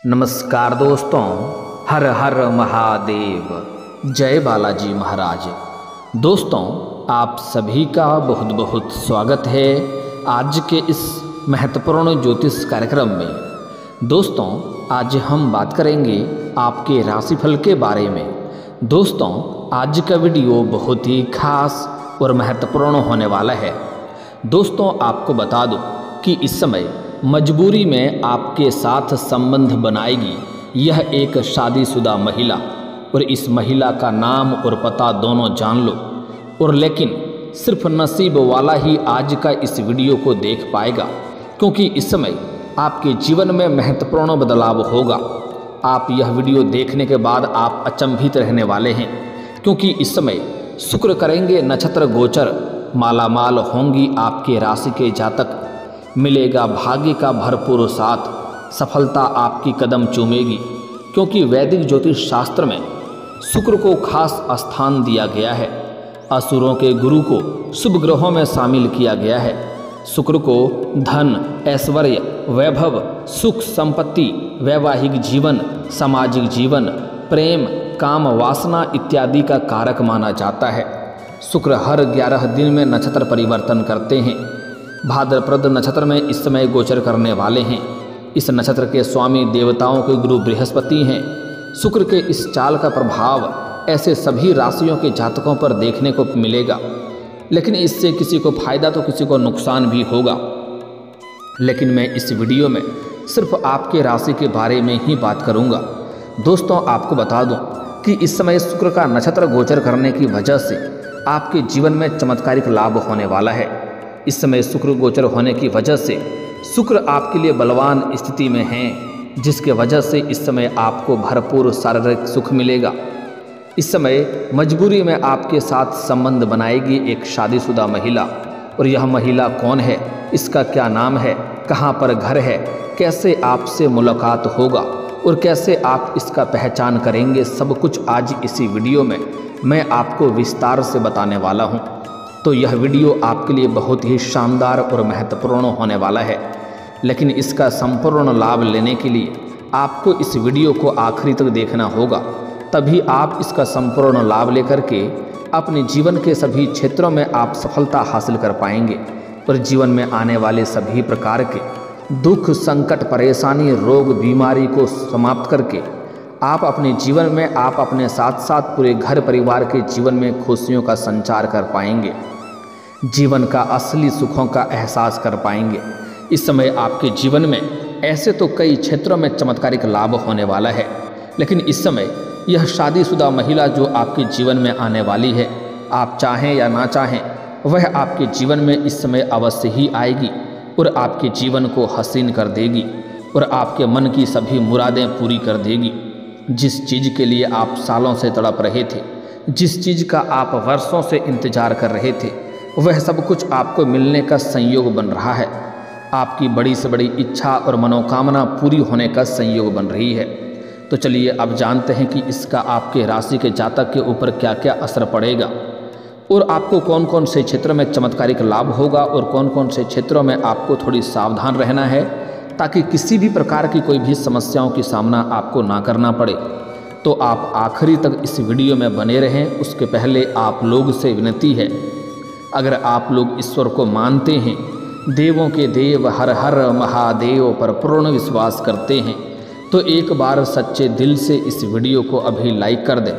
नमस्कार दोस्तों, हर हर महादेव, जय बालाजी महाराज। दोस्तों, आप सभी का बहुत बहुत स्वागत है आज के इस महत्वपूर्ण ज्योतिष कार्यक्रम में। दोस्तों, आज हम बात करेंगे आपके राशिफल के बारे में। दोस्तों, आज का वीडियो बहुत ही खास और महत्वपूर्ण होने वाला है। दोस्तों, आपको बता दूं कि इस समय मजबूरी में आपके साथ संबंध बनाएगी यह एक शादीशुदा महिला, और इस महिला का नाम और पता दोनों जान लो। और लेकिन सिर्फ नसीब वाला ही आज का इस वीडियो को देख पाएगा, क्योंकि इस समय आपके जीवन में महत्वपूर्ण बदलाव होगा। आप यह वीडियो देखने के बाद आप अचंभित रहने वाले हैं, क्योंकि इस समय शुक्र करेंगे नक्षत्र गोचर, मालामाल होंगी आपके राशि के जातक, मिलेगा भाग्य का भरपूर साथ, सफलता आपकी कदम चूमेगी। क्योंकि वैदिक ज्योतिष शास्त्र में शुक्र को खास स्थान दिया गया है। असुरों के गुरु को शुभ ग्रहों में शामिल किया गया है। शुक्र को धन, ऐश्वर्य, वैभव, सुख, संपत्ति, वैवाहिक जीवन, सामाजिक जीवन, प्रेम, काम, वासना इत्यादि का कारक माना जाता है। शुक्र हर 11 दिन में नक्षत्र परिवर्तन करते हैं। भाद्रपद नक्षत्र में इस समय गोचर करने वाले हैं। इस नक्षत्र के स्वामी देवताओं के गुरु बृहस्पति हैं। शुक्र के इस चाल का प्रभाव ऐसे सभी राशियों के जातकों पर देखने को मिलेगा, लेकिन इससे किसी को फायदा तो किसी को नुकसान भी होगा। लेकिन मैं इस वीडियो में सिर्फ आपके राशि के बारे में ही बात करूंगा। दोस्तों, आपको बता दूं कि इस समय शुक्र का नक्षत्र गोचर करने की वजह से आपके जीवन में चमत्कारिक लाभ होने वाला है। इस समय शुक्र गोचर होने की वजह से शुक्र आपके लिए बलवान स्थिति में हैं, जिसके वजह से इस समय आपको भरपूर शारीरिक सुख मिलेगा। इस समय मजबूरी में आपके साथ संबंध बनाएगी एक शादीशुदा महिला। और यह महिला कौन है, इसका क्या नाम है, कहाँ पर घर है, कैसे आपसे मुलाकात होगा और कैसे आप इसका पहचान करेंगे, सब कुछ आज इसी वीडियो में मैं आपको विस्तार से बताने वाला हूँ। तो यह वीडियो आपके लिए बहुत ही शानदार और महत्वपूर्ण होने वाला है। लेकिन इसका संपूर्ण लाभ लेने के लिए आपको इस वीडियो को आखिरी तक देखना होगा, तभी आप इसका संपूर्ण लाभ लेकर के अपने जीवन के सभी क्षेत्रों में आप सफलता हासिल कर पाएंगे। और जीवन में आने वाले सभी प्रकार के दुख, संकट, परेशानी, रोग, बीमारी को समाप्त करके आप अपने जीवन में आप अपने साथ साथ पूरे घर परिवार के जीवन में खुशियों का संचार कर पाएंगे, जीवन का असली सुखों का एहसास कर पाएंगे। इस समय आपके जीवन में ऐसे तो कई क्षेत्रों में चमत्कारिक लाभ होने वाला है, लेकिन इस समय यह शादीशुदा महिला जो आपके जीवन में आने वाली है, आप चाहें या ना चाहें, वह आपके जीवन में इस समय अवश्य ही आएगी और आपके जीवन को हसीन कर देगी और आपके मन की सभी मुरादें पूरी कर देगी। जिस चीज़ के लिए आप सालों से तड़प रहे थे, जिस चीज़ का आप वर्षों से इंतजार कर रहे थे, वह सब कुछ आपको मिलने का संयोग बन रहा है। आपकी बड़ी से बड़ी इच्छा और मनोकामना पूरी होने का संयोग बन रही है। तो चलिए अब जानते हैं कि इसका आपके राशि के जातक के ऊपर क्या क्या असर पड़ेगा और आपको कौन कौन से क्षेत्रों में चमत्कारिक लाभ होगा और कौन कौन से क्षेत्रों में आपको थोड़ी सावधान रहना है, ताकि किसी भी प्रकार की कोई भी समस्याओं की सामना आपको ना करना पड़े। तो आप आखिरी तक इस वीडियो में बने रहें। उसके पहले आप लोग से विनती है, अगर आप लोग ईश्वर को मानते हैं, देवों के देव हर हर महादेव पर पूर्ण विश्वास करते हैं, तो एक बार सच्चे दिल से इस वीडियो को अभी लाइक कर दें।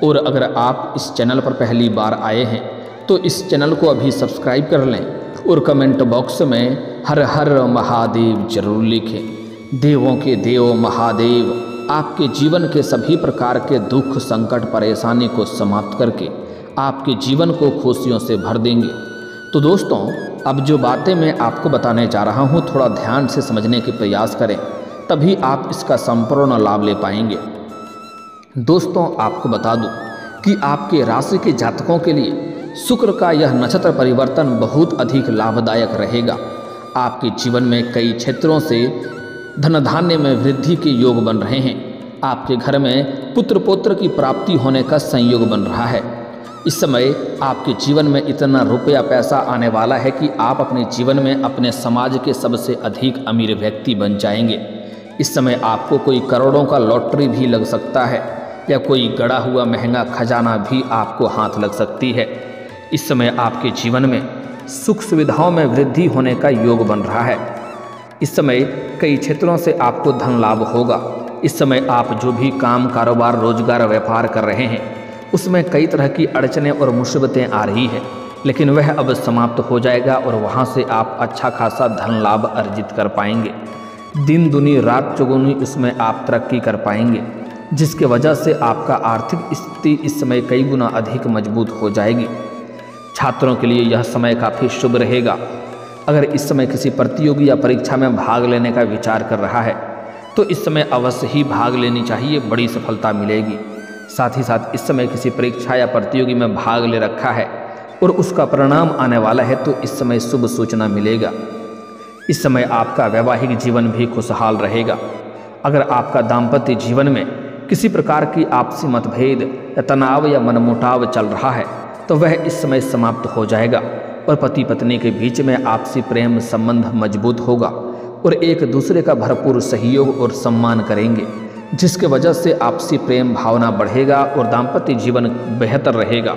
और अगर आप इस चैनल पर पहली बार आए हैं तो इस चैनल को अभी सब्सक्राइब कर लें और कमेंट बॉक्स में हर हर महादेव जरूर लिखें। देवों के देव महादेव आपके जीवन के सभी प्रकार के दुख, संकट, परेशानी को समाप्त करके आपके जीवन को खुशियों से भर देंगे। तो दोस्तों, अब जो बातें मैं आपको बताने जा रहा हूँ, थोड़ा ध्यान से समझने के प्रयास करें, तभी आप इसका संपूर्ण लाभ ले पाएंगे। दोस्तों, आपको बता दूं कि आपके राशि के जातकों के लिए शुक्र का यह नक्षत्र परिवर्तन बहुत अधिक लाभदायक रहेगा। आपके जीवन में कई क्षेत्रों से धन धान्य में वृद्धि के योग बन रहे हैं। आपके घर में पुत्र पौत्र की प्राप्ति होने का संयोग बन रहा है। इस समय आपके जीवन में इतना रुपया पैसा आने वाला है कि आप अपने जीवन में अपने समाज के सबसे अधिक अमीर व्यक्ति बन जाएंगे। इस समय आपको कोई करोड़ों का लॉटरी भी लग सकता है या कोई गड़ा हुआ महंगा खजाना भी आपको हाथ लग सकती है। इस समय आपके जीवन में सुख सुविधाओं में वृद्धि होने का योग बन रहा है। इस समय कई क्षेत्रों से आपको धन लाभ होगा। इस समय आप जो भी काम कारोबार रोजगार व्यापार कर रहे हैं उसमें कई तरह की अड़चनें और मुसीबतें आ रही है, लेकिन वह अब समाप्त हो जाएगा और वहां से आप अच्छा खासा धन लाभ अर्जित कर पाएंगे। दिन दुनी रात चौगुनी उसमें आप तरक्की कर पाएंगे, जिसके वजह से आपका आर्थिक स्थिति इस समय कई गुना अधिक मजबूत हो जाएगी। छात्रों के लिए यह समय काफ़ी शुभ रहेगा। अगर इस समय किसी प्रतियोगी या परीक्षा में भाग लेने का विचार कर रहा है तो इस समय अवश्य ही भाग लेनी चाहिए, बड़ी सफलता मिलेगी। साथ ही साथ इस समय किसी परीक्षा या प्रतियोगी में भाग ले रखा है और उसका परिणाम आने वाला है तो इस समय शुभ सूचना मिलेगा। इस समय आपका वैवाहिक जीवन भी खुशहाल रहेगा। अगर आपका दाम्पत्य जीवन में किसी प्रकार की आपसी मतभेद या तनाव या मनमुटाव चल रहा है तो वह इस समय समाप्त हो जाएगा और पति पत्नी के बीच में आपसी प्रेम संबंध मजबूत होगा और एक दूसरे का भरपूर सहयोग और सम्मान करेंगे, जिसके वजह से आपसी प्रेम भावना बढ़ेगा और दाम्पत्य जीवन बेहतर रहेगा।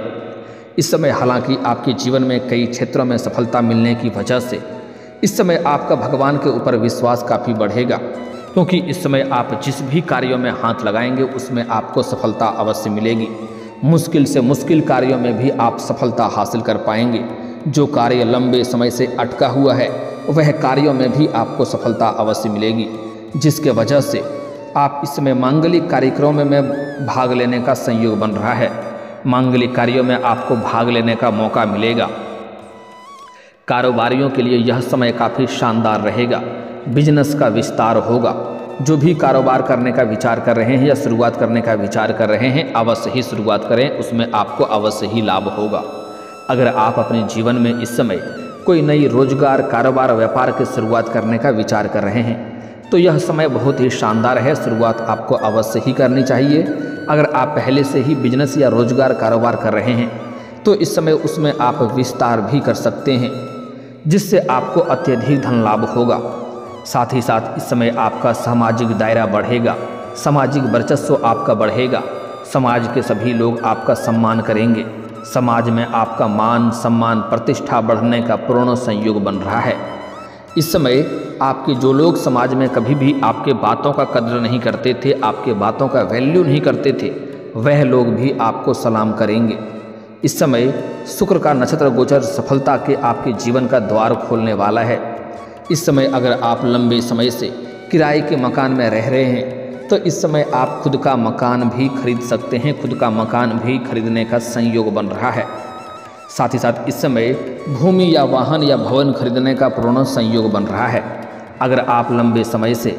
इस समय हालांकि आपके जीवन में कई क्षेत्रों में सफलता मिलने की वजह से इस समय आपका भगवान के ऊपर विश्वास काफ़ी बढ़ेगा, क्योंकि इस समय आप जिस भी कार्यों में हाथ लगाएंगे उसमें आपको सफलता अवश्य मिलेगी। मुश्किल से मुश्किल कार्यों में भी आप सफलता हासिल कर पाएंगे। जो कार्य लंबे समय से अटका हुआ है वह कार्यों में भी आपको सफलता अवश्य मिलेगी, जिसके वजह से आप इस समय मांगलिक कार्यक्रमों में भाग लेने का संयोग बन रहा है। मांगलिक कार्यों में आपको भाग लेने का मौका मिलेगा। कारोबारियों के लिए यह समय काफ़ी शानदार रहेगा। बिजनेस का विस्तार होगा। जो भी कारोबार करने का विचार कर रहे हैं या शुरुआत करने का विचार कर रहे हैं अवश्य ही शुरुआत करें, उसमें आपको अवश्य ही लाभ होगा। अगर आप अपने जीवन में इस समय कोई नई रोजगार कारोबार व्यापार की शुरुआत करने का विचार कर रहे हैं तो यह समय बहुत ही शानदार है। शुरुआत आपको अवश्य ही करनी चाहिए। अगर आप पहले से ही बिजनेस या रोजगार कारोबार कर रहे हैं तो इस समय उसमें आप विस्तार भी कर सकते हैं, जिससे आपको अत्यधिक धन लाभ होगा। साथ ही साथ इस समय आपका सामाजिक दायरा बढ़ेगा, सामाजिक वर्चस्व आपका बढ़ेगा। समाज के सभी लोग आपका सम्मान करेंगे। समाज में आपका मान सम्मान प्रतिष्ठा बढ़ने का पूर्ण संयोग बन रहा है। इस समय आपके जो लोग समाज में कभी भी आपके बातों का कद्र नहीं करते थे, आपके बातों का वैल्यू नहीं करते थे, वह लोग भी आपको सलाम करेंगे। इस समय शुक्र का नक्षत्र गोचर सफलता के आपके जीवन का द्वार खोलने वाला है। इस समय अगर आप लंबे समय से किराए के मकान में रह रहे हैं तो इस समय आप खुद का मकान भी खरीद सकते हैं, खुद का मकान भी खरीदने का संयोग बन रहा है। साथ ही साथ इस समय भूमि या वाहन या भवन खरीदने का पूर्ण संयोग बन रहा है। अगर आप लंबे समय से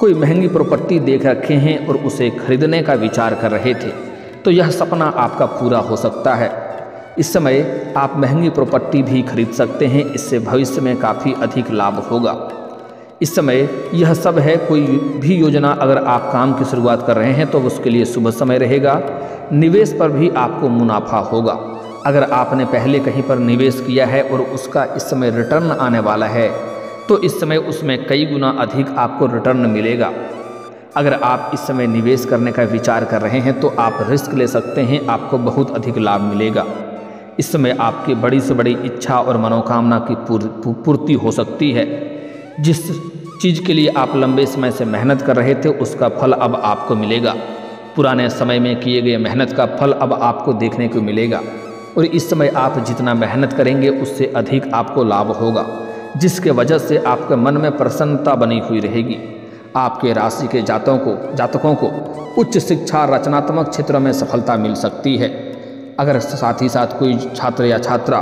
कोई महंगी प्रॉपर्टी देख रखे हैं और उसे खरीदने का विचार कर रहे थे तो यह सपना आपका पूरा हो सकता है। इस समय आप महंगी प्रॉपर्टी भी खरीद सकते हैं, इससे भविष्य में काफ़ी अधिक लाभ होगा। इस समय यह सब है। कोई भी योजना अगर आप काम की शुरुआत कर रहे हैं तो उसके लिए शुभ समय रहेगा। निवेश पर भी आपको मुनाफा होगा। अगर आपने पहले कहीं पर निवेश किया है और उसका इस समय रिटर्न आने वाला है तो इस समय उसमें कई गुना अधिक आपको रिटर्न मिलेगा। अगर आप इस समय निवेश करने का विचार कर रहे हैं तो आप रिस्क ले सकते हैं, आपको बहुत अधिक लाभ मिलेगा। इस समय आपकी बड़ी से बड़ी इच्छा और मनोकामना की पूर्ति हो सकती है। जिस चीज़ के लिए आप लंबे समय से मेहनत कर रहे थे उसका फल अब आपको मिलेगा। पुराने समय में किए गए मेहनत का फल अब आपको देखने को मिलेगा और इस समय आप जितना मेहनत करेंगे उससे अधिक आपको लाभ होगा, जिसके वजह से आपके मन में प्रसन्नता बनी हुई रहेगी। आपके राशि के जातकों को उच्च शिक्षा रचनात्मक क्षेत्रों में सफलता मिल सकती है। अगर साथ ही साथ कोई छात्र या छात्रा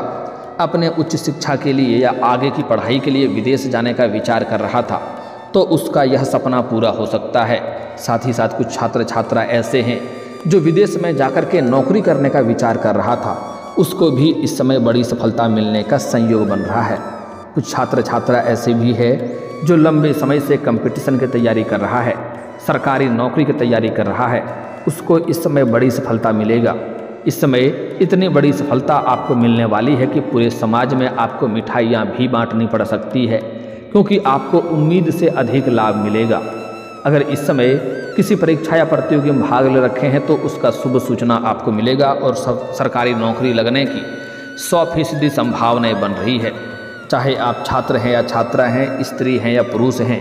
अपने उच्च शिक्षा के लिए या आगे की पढ़ाई के लिए विदेश जाने का विचार कर रहा था तो उसका यह सपना पूरा हो सकता है। साथ ही साथ कुछ छात्र छात्रा ऐसे हैं जो विदेश में जाकर के नौकरी करने का विचार कर रहा था, उसको भी इस समय बड़ी सफलता मिलने का संयोग बन रहा है। कुछ छात्र छात्रा ऐसे भी है जो लंबे समय से कंपटीशन की तैयारी कर रहा है, सरकारी नौकरी की तैयारी कर रहा है, उसको इस समय बड़ी सफलता मिलेगा। इस समय इतनी बड़ी सफलता आपको मिलने वाली है कि पूरे समाज में आपको मिठाइयाँ भी बांटनी पड़ सकती है, क्योंकि आपको उम्मीद से अधिक लाभ मिलेगा। अगर इस समय किसी परीक्षा या प्रतियोगी में भाग ले रखे हैं तो उसका शुभ सूचना आपको मिलेगा और सरकारी नौकरी लगने की 100% संभावनाएं बन रही है। चाहे आप छात्र हैं या छात्रा हैं, स्त्री हैं या पुरुष हैं,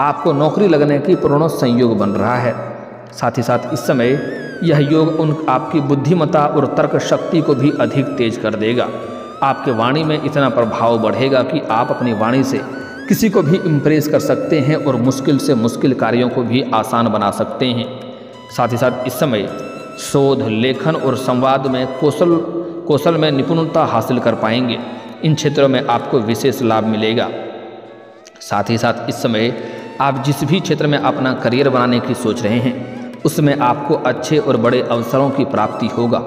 आपको नौकरी लगने की पूर्ण संयोग बन रहा है। साथ ही साथ इस समय यह योग आपकी बुद्धिमत्ता और तर्क शक्ति को भी अधिक तेज कर देगा। आपके वाणी में इतना प्रभाव बढ़ेगा कि आप अपनी वाणी से किसी को भी इम्प्रेस कर सकते हैं और मुश्किल से मुश्किल कार्यों को भी आसान बना सकते हैं। साथ ही साथ इस समय शोध, लेखन और संवाद में कौशल में निपुणता हासिल कर पाएंगे। इन क्षेत्रों में आपको विशेष लाभ मिलेगा। साथ ही साथ इस समय आप जिस भी क्षेत्र में अपना करियर बनाने की सोच रहे हैं उसमें आपको अच्छे और बड़े अवसरों की प्राप्ति होगा।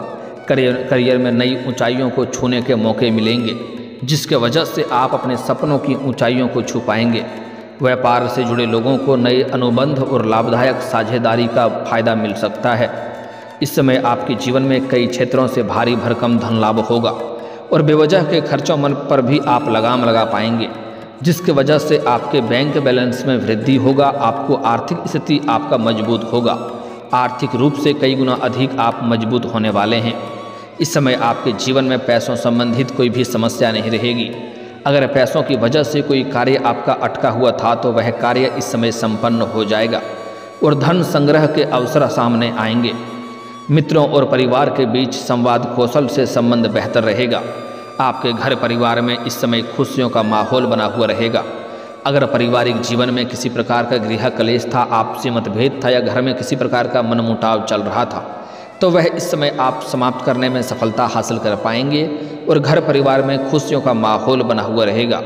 करियर में नई ऊंचाइयों को छूने के मौके मिलेंगे, जिसके वजह से आप अपने सपनों की ऊंचाइयों को छू पाएंगे। व्यापार से जुड़े लोगों को नए अनुबंध और लाभदायक साझेदारी का फायदा मिल सकता है। इस समय आपके जीवन में कई क्षेत्रों से भारी भरकम धन लाभ होगा और बेवजह के खर्चों मन पर भी आप लगाम लगा पाएंगे, जिसके वजह से आपके बैंक बैलेंस में वृद्धि होगा। आपको आर्थिक स्थिति आपका मजबूत होगा। आर्थिक रूप से कई गुना अधिक आप मजबूत होने वाले हैं। इस समय आपके जीवन में पैसों संबंधित कोई भी समस्या नहीं रहेगी। अगर पैसों की वजह से कोई कार्य आपका अटका हुआ था तो वह कार्य इस समय संपन्न हो जाएगा और धन संग्रह के अवसर सामने आएंगे। मित्रों और परिवार के बीच संवाद कौशल से संबंध बेहतर रहेगा। आपके घर परिवार में इस समय खुशियों का माहौल बना हुआ रहेगा। अगर पारिवारिक जीवन में किसी प्रकार का गृह कलेश था, आपसी मतभेद था या घर में किसी प्रकार का मनमुटाव चल रहा था तो वह इस समय आप समाप्त करने में सफलता हासिल कर पाएंगे और घर परिवार में खुशियों का माहौल बना हुआ रहेगा।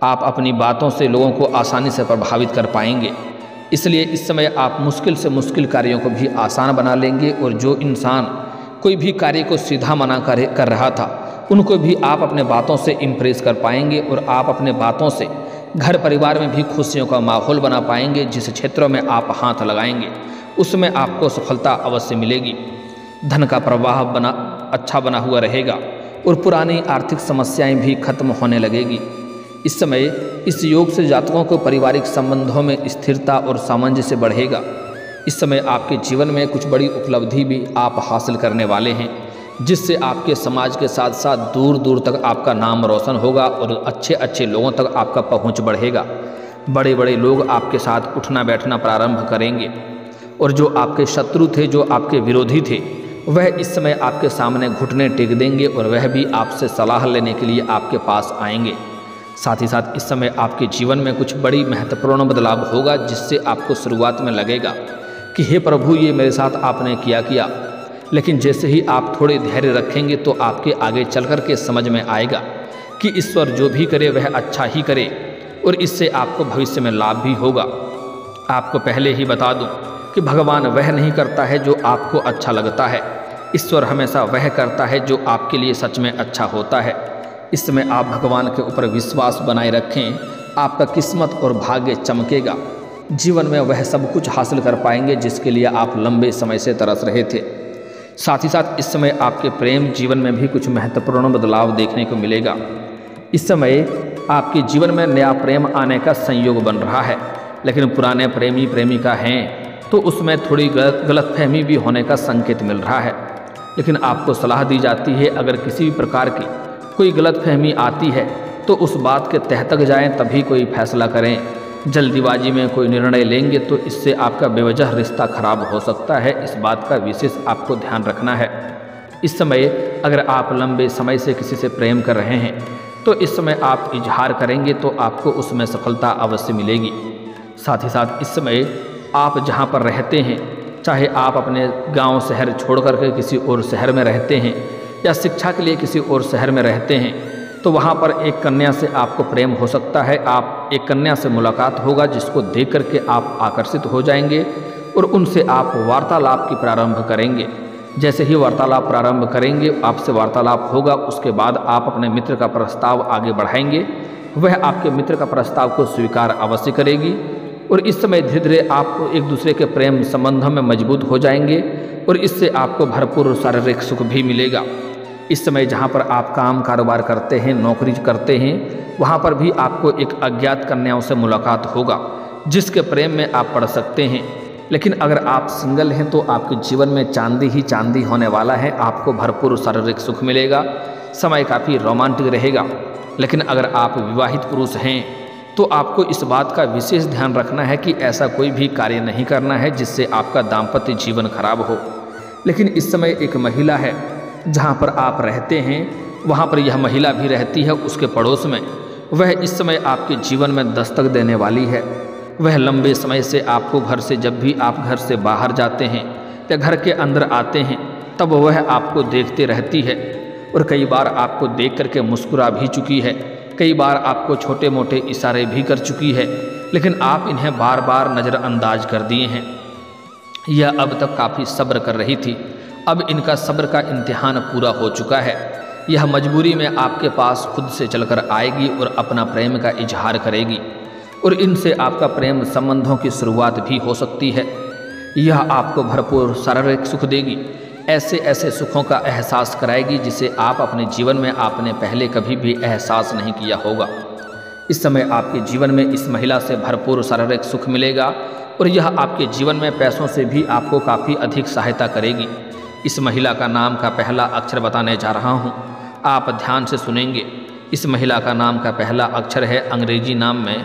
आप अपनी बातों से लोगों को आसानी से प्रभावित कर पाएंगे। इसलिए इस समय आप मुश्किल से मुश्किल कार्यों को भी आसान बना लेंगे और जो इंसान कोई भी कार्य को सीधा मना कर रहा था उनको भी आप अपने बातों से इम्प्रेस कर पाएंगे और आप अपने बातों से घर परिवार में भी खुशियों का माहौल बना पाएंगे। जिस क्षेत्रों में आप हाथ लगाएंगे उसमें आपको सफलता अवश्य मिलेगी। धन का प्रवाह अच्छा बना हुआ रहेगा और पुरानी आर्थिक समस्याएं भी खत्म होने लगेगी। इस समय इस योग से जातकों को पारिवारिक संबंधों में स्थिरता और सामंजस्य बढ़ेगा। इस समय आपके जीवन में कुछ बड़ी उपलब्धि भी आप हासिल करने वाले हैं, जिससे आपके समाज के साथ साथ दूर दूर तक आपका नाम रोशन होगा और अच्छे अच्छे लोगों तक आपका पहुंच बढ़ेगा। बड़े बड़े लोग आपके साथ उठना बैठना प्रारंभ करेंगे और जो आपके शत्रु थे, जो आपके विरोधी थे, वह इस समय आपके सामने घुटने टेक देंगे और वह भी आपसे सलाह लेने के लिए आपके पास आएंगे। साथ ही साथ इस समय आपके जीवन में कुछ बड़ी महत्वपूर्ण बदलाव होगा, जिससे आपको शुरुआत में लगेगा कि हे प्रभु, ये मेरे साथ आपने किया, लेकिन जैसे ही आप थोड़े धैर्य रखेंगे तो आपके आगे चल कर के समझ में आएगा कि ईश्वर जो भी करे वह अच्छा ही करे और इससे आपको भविष्य में लाभ भी होगा। आपको पहले ही बता दूं कि भगवान वह नहीं करता है जो आपको अच्छा लगता है। ईश्वर हमेशा वह करता है जो आपके लिए सच में अच्छा होता है। इस समय आप भगवान के ऊपर विश्वास बनाए रखें, आपका किस्मत और भाग्य चमकेगा। जीवन में वह सब कुछ हासिल कर पाएंगे जिसके लिए आप लंबे समय से तरस रहे थे। साथ ही साथ इस समय आपके प्रेम जीवन में भी कुछ महत्वपूर्ण बदलाव देखने को मिलेगा। इस समय आपके जीवन में नया प्रेम आने का संयोग बन रहा है, लेकिन पुराने प्रेमी प्रेमिका हैं तो उसमें थोड़ी गलतफहमी भी होने का संकेत मिल रहा है। लेकिन आपको सलाह दी जाती है, अगर किसी भी प्रकार की कोई गलतफहमी आती है तो उस बात के तह तक जाएं, तभी कोई फैसला करें। जल्दीबाजी में कोई निर्णय लेंगे तो इससे आपका बेवजह रिश्ता खराब हो सकता है। इस बात का विशेष आपको ध्यान रखना है। इस समय अगर आप लंबे समय से किसी से प्रेम कर रहे हैं तो इस समय आप इजहार करेंगे तो आपको उसमें सफलता अवश्य मिलेगी। साथ ही साथ इस समय आप जहां पर रहते हैं, चाहे आप अपने गांव शहर छोड़ करके किसी और शहर में रहते हैं या शिक्षा के लिए किसी और शहर में रहते हैं, तो वहाँ पर एक कन्या से आपको प्रेम हो सकता है। आप एक कन्या से मुलाकात होगा जिसको देख करके आप आकर्षित हो जाएंगे और उनसे आप वार्तालाप की प्रारंभ करेंगे। जैसे ही वार्तालाप प्रारंभ करेंगे, आपसे वार्तालाप होगा, उसके बाद आप अपने मित्र का प्रस्ताव आगे बढ़ाएंगे। वह आपके मित्र का प्रस्ताव को स्वीकार अवश्य करेगी और इस समय धीरे धीरे आप एक दूसरे के प्रेम संबंधों में मजबूत हो जाएंगे और इससे आपको भरपूर शारीरिक सुख भी मिलेगा। इस समय जहाँ पर आप काम कारोबार करते हैं, नौकरी करते हैं, वहाँ पर भी आपको एक अज्ञात कन्याओं से मुलाकात होगा जिसके प्रेम में आप पड़ सकते हैं। लेकिन अगर आप सिंगल हैं तो आपके जीवन में चांदी ही चांदी होने वाला है। आपको भरपूर शारीरिक सुख मिलेगा, समय काफ़ी रोमांटिक रहेगा। लेकिन अगर आप विवाहित पुरुष हैं तो आपको इस बात का विशेष ध्यान रखना है कि ऐसा कोई भी कार्य नहीं करना है जिससे आपका दाम्पत्य जीवन खराब हो। लेकिन इस समय एक महिला है, जहाँ पर आप रहते हैं वहाँ पर यह महिला भी रहती है उसके पड़ोस में। वह इस समय आपके जीवन में दस्तक देने वाली है। वह लंबे समय से आपको घर से, जब भी आप घर से बाहर जाते हैं या घर के अंदर आते हैं, तब वह आपको देखते रहती है और कई बार आपको देख करके मुस्कुरा भी चुकी है। कई बार आपको छोटे मोटे इशारे भी कर चुकी है, लेकिन आप इन्हें बार बार नज़रअंदाज कर दिए हैं। यह अब तक काफ़ी सब्र कर रही थी, अब इनका सब्र का इम्तिहान पूरा हो चुका है। यह मजबूरी में आपके पास खुद से चलकर आएगी और अपना प्रेम का इजहार करेगी और इनसे आपका प्रेम संबंधों की शुरुआत भी हो सकती है। यह आपको भरपूर शारीरिक सुख देगी, ऐसे ऐसे सुखों का एहसास कराएगी जिसे आप अपने जीवन में आपने पहले कभी भी एहसास नहीं किया होगा। इस समय आपके जीवन में इस महिला से भरपूर शारीरिक सुख मिलेगा और यह आपके जीवन में पैसों से भी आपको काफ़ी अधिक सहायता करेगी। इस महिला का नाम का पहला अक्षर बताने जा रहा हूँ, आप ध्यान से सुनेंगे। इस महिला का नाम का पहला अक्षर है अंग्रेजी नाम में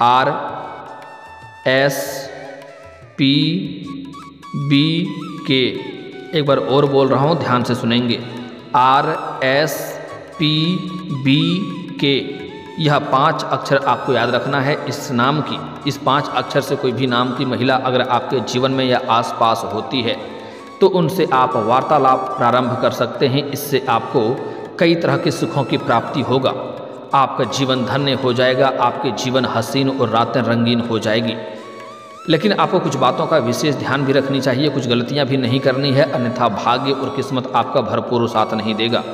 RSPBK। एक बार और बोल रहा हूँ, ध्यान से सुनेंगे, RSPBK। यह 5 अक्षर आपको याद रखना है इस नाम की। इस 5 अक्षर से कोई भी नाम की महिला अगर आपके जीवन में या आसपास होती है तो उनसे आप वार्तालाप प्रारंभ कर सकते हैं। इससे आपको कई तरह के सुखों की प्राप्ति होगा। आपका जीवन धन्य हो जाएगा, आपके जीवन हसीन और रातें रंगीन हो जाएगी। लेकिन आपको कुछ बातों का विशेष ध्यान भी रखनी चाहिए, कुछ गलतियां भी नहीं करनी है, अन्यथा भाग्य और किस्मत आपका भरपूर साथ नहीं देगा।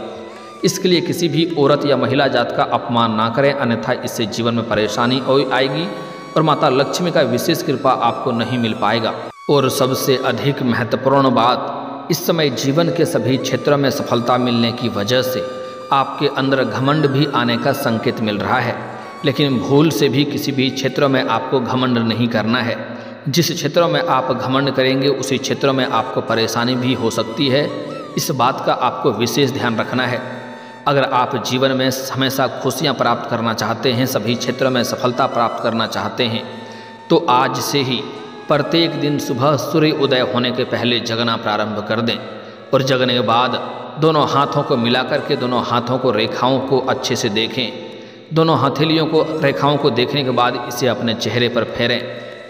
इसके लिए किसी भी औरत या महिला जात का अपमान ना करें, अन्यथा इससे जीवन में परेशानी आएगी और माता लक्ष्मी का विशेष कृपा आपको नहीं मिल पाएगा। और सबसे अधिक महत्वपूर्ण बात, इस समय जीवन के सभी क्षेत्रों में सफलता मिलने की वजह से आपके अंदर घमंड भी आने का संकेत मिल रहा है। लेकिन भूल से भी किसी भी क्षेत्रों में आपको घमंड नहीं करना है। जिस क्षेत्रों में आप घमंड करेंगे उसी क्षेत्रों में आपको परेशानी भी हो सकती है। इस बात का आपको विशेष ध्यान रखना है। अगर आप जीवन में हमेशा खुशियाँ प्राप्त करना चाहते हैं, सभी क्षेत्रों में सफलता प्राप्त करना चाहते हैं, तो आज से ही प्रत्येक दिन सुबह सूर्य उदय होने के पहले जगना प्रारंभ कर दें और जगने के बाद दोनों हाथों को मिला करके दोनों हाथों को रेखाओं को अच्छे से देखें। दोनों हथेलियों को रेखाओं को देखने के बाद इसे अपने चेहरे पर फेरें।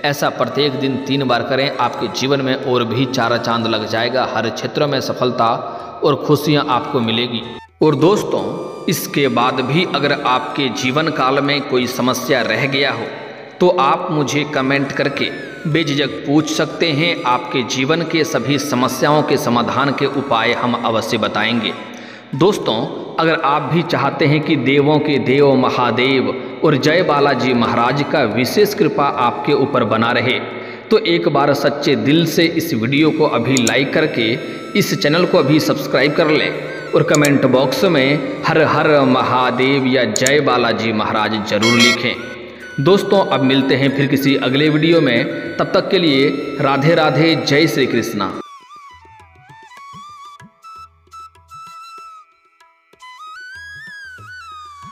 ऐसा प्रत्येक दिन 3 बार करें। आपके जीवन में और भी 4 चांद लग जाएगा। हर क्षेत्र में सफलता और खुशियाँ आपको मिलेगी। और दोस्तों, इसके बाद भी अगर आपके जीवन काल में कोई समस्या रह गया हो तो आप मुझे कमेंट करके बेझिझक पूछ सकते हैं। आपके जीवन के सभी समस्याओं के समाधान के उपाय हम अवश्य बताएंगे। दोस्तों, अगर आप भी चाहते हैं कि देवों के देव महादेव और जय बालाजी महाराज का विशेष कृपा आपके ऊपर बना रहे तो एक बार सच्चे दिल से इस वीडियो को अभी लाइक करके इस चैनल को अभी सब्सक्राइब कर लें और कमेंट बॉक्स में हर हर महादेव या जय बालाजी महाराज जरूर लिखें। दोस्तों, अब मिलते हैं फिर किसी अगले वीडियो में। तब तक के लिए राधे राधे, जय श्री कृष्णा।